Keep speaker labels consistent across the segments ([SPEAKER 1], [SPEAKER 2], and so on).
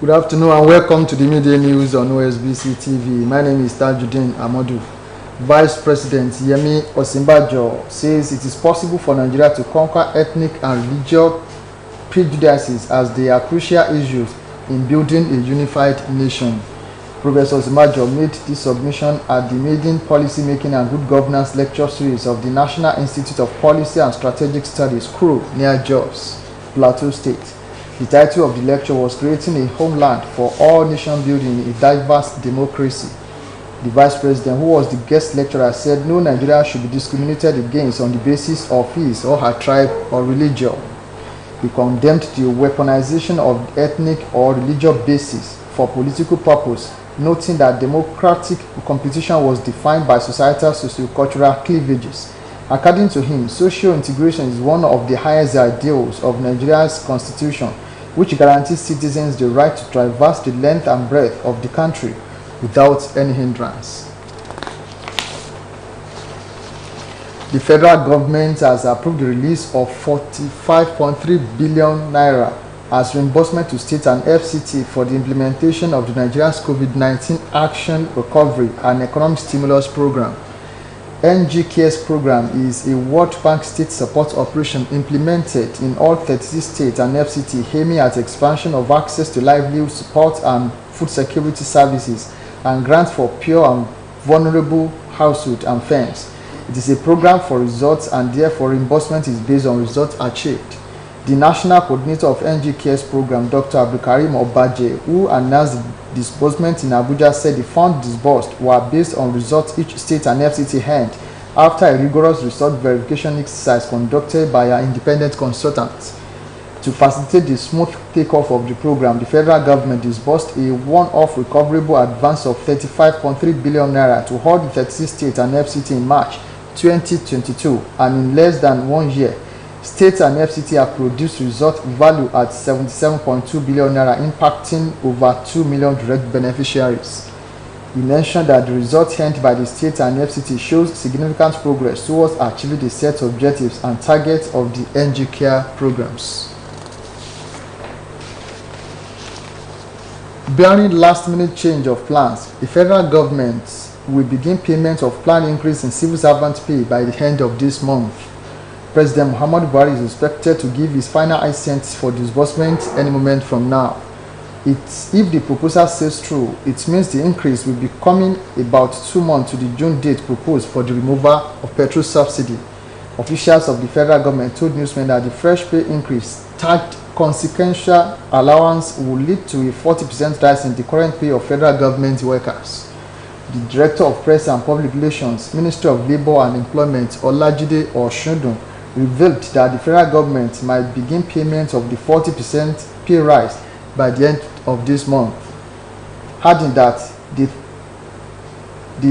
[SPEAKER 1] Good afternoon and welcome to the Media News on OSBC TV. My name is Tajuddin Amadu. Vice President Yemi Osinbajo says it is possible for Nigeria to conquer ethnic and religious prejudices as they are crucial issues in building a unified nation. Professor Osinbajo made this submission at the maiden Policy Making and Good Governance lecture series of the National Institute of Policy and Strategic Studies, CRO, near Jos, Plateau State. The title of the lecture was Creating a Homeland for All Nation Building a Diverse Democracy. The Vice President, who was the guest lecturer, said no Nigerian should be discriminated against on the basis of his or her tribe or religion. He condemned the weaponization of ethnic or religious basis for political purpose, noting that democratic competition was defined by societal socio-cultural cleavages. According to him, social integration is one of the highest ideals of Nigeria's constitution, which guarantees citizens the right to traverse the length and breadth of the country without any hindrance. The federal government has approved the release of 45.3 billion naira as reimbursement to states and FCT for the implementation of the Nigeria's COVID-19 Action, Recovery and Economic Stimulus Program. NGKS program is a World Bank state support operation implemented in all 36 states and FCT, aiming at expansion of access to livelihood support and food security services and grants for poor and vulnerable households and firms. It is a program for results and therefore reimbursement is based on results achieved. The national coordinator of NGKS program, Dr. Abdulkarim Obaje, who announced the disbursement in Abuja, said the funds disbursed were based on results each state and FCT had after a rigorous result verification exercise conducted by an independent consultant. To facilitate the smooth takeoff of the program, the federal government disbursed a one-off recoverable advance of 35.3 billion naira to all the 36 states and FCT in March 2022, and in less than 1 year, states and FCT have produced result value at 77.2 billion naira, impacting over 2 million direct beneficiaries. He mentioned that the result earned by the states and FCT shows significant progress towards achieving the set objectives and targets of the NGKS programs. Bearing last-minute change of plans, the federal government will begin payment of planned increase in civil servant pay by the end of this month. President Muhammadu Buhari is expected to give his final assent for disbursement any moment from now. If the proposal says true, it means the increase will be coming about 2 months to the June date proposed for the removal of petrol subsidy. Officials of the federal government told newsmen that the fresh pay increase, tagged consequential allowance, will lead to a 40% rise in the current pay of federal government workers. The Director of Press and Public Relations, Ministry of Labour and Employment, Olajide Oshundun, revealed that the federal government might begin payment of the 40% pay rise by the end of this month, adding that the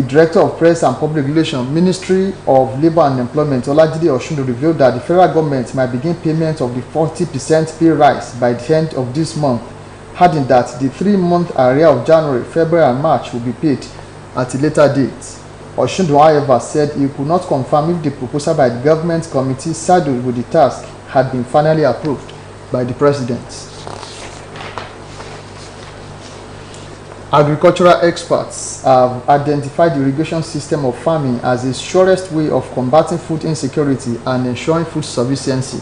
[SPEAKER 1] Director of Press and Public Relations, Ministry of Labour and Employment, Olajide Oshundun, revealed that the federal government might begin payment of the 40% pay rise by the end of this month, adding that the 3-month arrear of January, February and March will be paid at a later date. Oshundun, however, said he could not confirm if the proposal by the government committee saddled with the task had been finally approved by the president. Agricultural experts have identified the irrigation system of farming as the surest way of combating food insecurity and ensuring food sufficiency.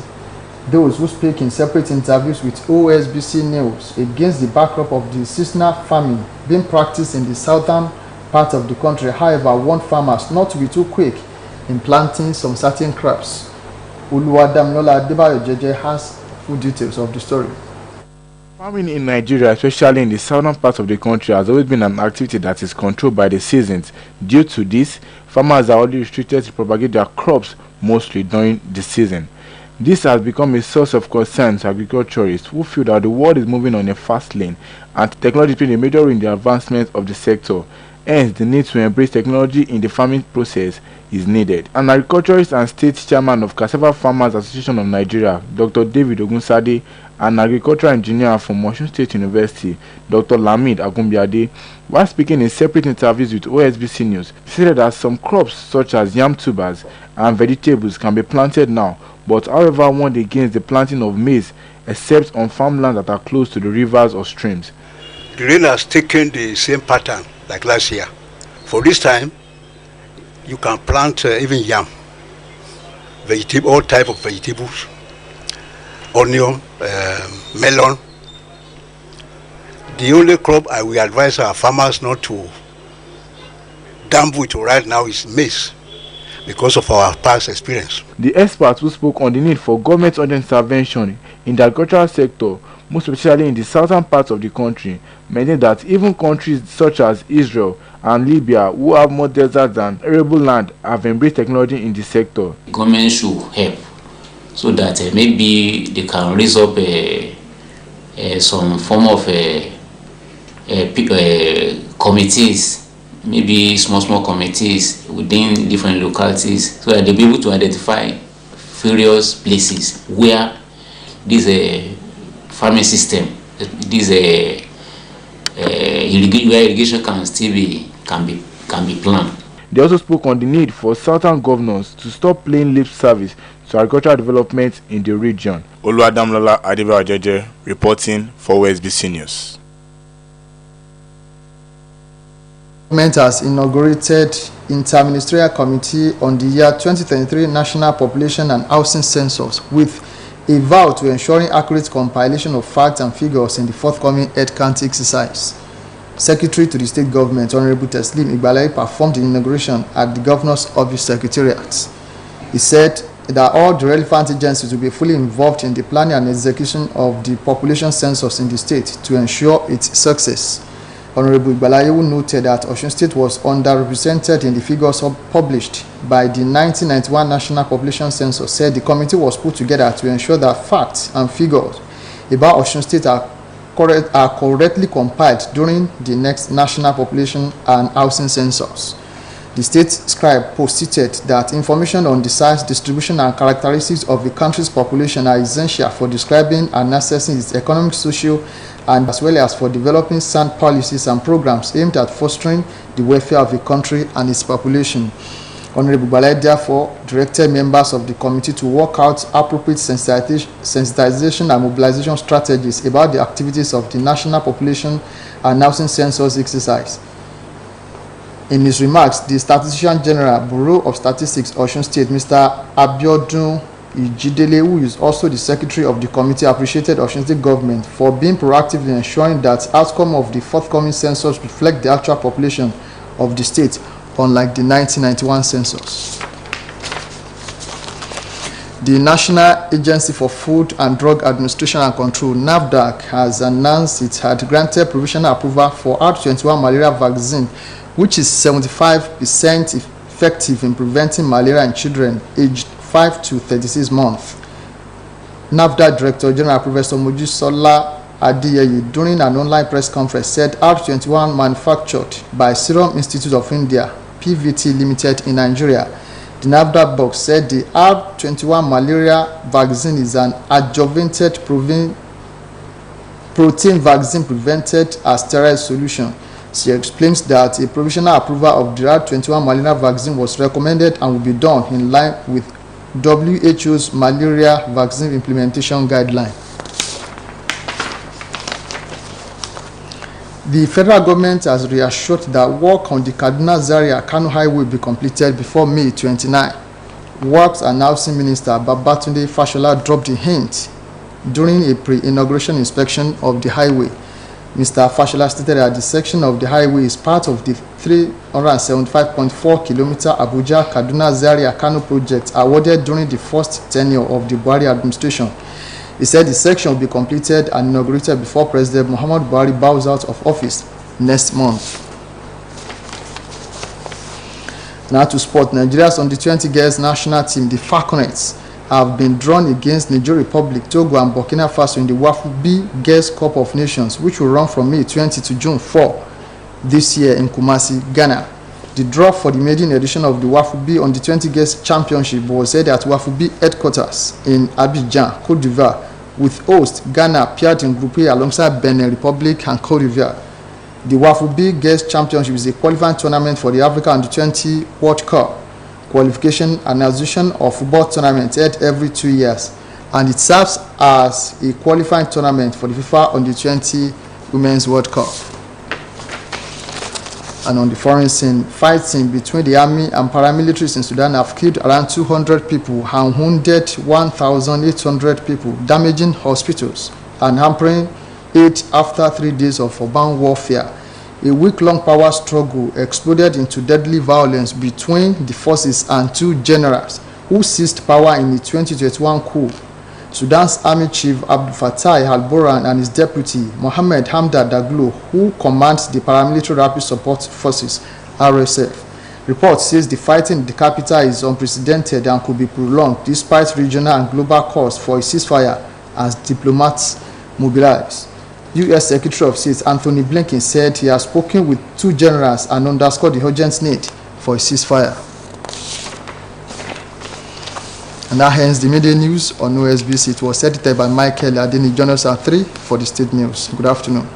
[SPEAKER 1] Those who speak in separate interviews with OSBC News against the backdrop of the seasonal farming being practiced in the southern part of the country, however, warned farmers not to be too quick in planting some certain crops. Oluwadamilola Adebayo Jeje has full details of the story.
[SPEAKER 2] Farming in Nigeria, especially in the southern part of the country, has always been an activity that is controlled by the seasons. Due to this, farmers are only restricted to propagate their crops mostly during the season. This has become a source of concern to agriculturists who feel that the world is moving on a fast lane and technology playing a major role in the advancement of the sector. Hence, the need to embrace technology in the farming process is needed. An agriculturist and state chairman of Cassava Farmers Association of Nigeria, Dr. David Ogunsade, and agricultural engineer from Osun State University, Dr. Lamid Agumbiade, while speaking in separate interviews with OSBC News, stated that some crops such as yam tubers and vegetables can be planted now, but however warned against the planting of maize except on farmland that are close to the rivers or streams.
[SPEAKER 3] the rain has taken the same pattern like last year. For this time, you can plant even yam, all type of vegetables, onion, melon. The only crop I will advise our farmers not to gamble with right now is maize, because of our past experience.
[SPEAKER 2] The experts who spoke on the need for government intervention in the agricultural sector, most especially in the southern parts of the country, maintain that even countries such as Israel and Libya, who have more desert than arable land, have embraced technology in the sector.
[SPEAKER 4] The government should help so that maybe they can raise up some form of committees, maybe small committees within different localities, so that they'll be able to identify various places where this farming system, this irrigation can still be can be planned.
[SPEAKER 2] They also spoke on the need for southern governors to stop paying lip service to agricultural development in the region.
[SPEAKER 5] Oluwadamlola Adebayojeje reporting for OSBC News.
[SPEAKER 1] The government has inaugurated Interministerial Committee on the year 2023 National Population and Housing Census with a vow to ensuring accurate compilation of facts and figures in the forthcoming head count exercise. Secretary to the State Government, Honorable Teslim Igbalayi, performed the inauguration at the Governor's Office Secretariat. He said that all the relevant agencies will be fully involved in the planning and execution of the population census in the state to ensure its success. Honorable Igbalayi noted that Osun State was underrepresented in the figures published by the 1991 National Population Census. Said the committee was put together to ensure that facts and figures about Osun State are correctly compiled during the next National Population and Housing Census. The state scribe posted that information on the size, distribution, and characteristics of the country's population are essential for describing and assessing its economic, social, and as well as for developing sound policies and programs aimed at fostering the welfare of the country and its population. Honorable Igbalayi therefore directed members of the committee to work out appropriate sensitization and mobilization strategies about the activities of the National Population and Housing Census exercise. In his remarks, the Statistician General, Bureau of Statistics, Osun State, Mr. Abiodun Ijidele, who is also the Secretary of the committee, appreciated Osun State government for being proactive in ensuring that outcome of the forthcoming census reflect the actual population of the state, unlike the 1991 census. The National Agency for Food and Drug Administration and Control, NAFDAC, has announced it had granted provisional approval for R21 malaria vaccine, which is 75% effective in preventing malaria in children aged 5 to 36 months. NAFDAC Director General Professor Mojisola Adeyeye, during an online press conference, said R21 manufactured by Serum Institute of India, PVT Limited in Nigeria. The NAFDAC box said the R21 malaria vaccine is an adjuvanted protein vaccine prevented as sterile solution. She explains that a provisional approval of the R21 malaria vaccine was recommended and will be done in line with WHO's malaria vaccine implementation guideline. The federal government has reassured that work on the Kaduna-Zaria-Kano highway will be completed before May 29. Works and Housing Minister Babatunde Fashola dropped a hint during a pre-inauguration inspection of the highway. Mr. Fashola stated that the section of the highway is part of the 375.4 kilometer Abuja-Kaduna-Zaria-Kano project awarded during the first tenure of the Buhari administration. He said the section will be completed and inaugurated before President Muhammad Buhari bows out of office next month. Now to sport. Nigeria's under-20 girls national team, the Falconets, have been drawn against Niger Republic, Togo, and Burkina Faso in the WAFU B Girls Cup of Nations, which will run from May 20 to June 4 this year in Kumasi, Ghana. The draw for the maiden edition of the WAFU B under-20 Girls Championship was held at WAFU B headquarters in Abidjan, Cote d'Ivoire, with host Ghana paired in Group A alongside Benin Republic and Cote d'Ivoire. The WAFU B Girls Championship is a qualifying tournament for the Africa Under-20 World Cup qualification and association of football tournament held every 2 years, and it serves as a qualifying tournament for the FIFA Under-20 Women's World Cup. And on the foreign scene, fighting between the army and paramilitaries in Sudan have killed around 200 people and wounded 1,800 people, damaging hospitals and hampering aid after 3 days of urban warfare. A week-long power struggle exploded into deadly violence between the forces and 2 generals who seized power in the 2021 coup. Sudan's Army Chief Abdel Fattah al-Burhan and his deputy Mohamed Hamdan Daglo, who commands the Paramilitary Rapid Support Forces (RSF). Report says the fighting in the capital is unprecedented and could be prolonged despite regional and global calls for a ceasefire as diplomats mobilize. U.S. Secretary of State Anthony Blinken said he has spoken with 2 generals and underscored the urgent need for a ceasefire. And that ends the media news on OSBC. It was edited by Michael Adeni. Join us at 3 for the state news. Good afternoon.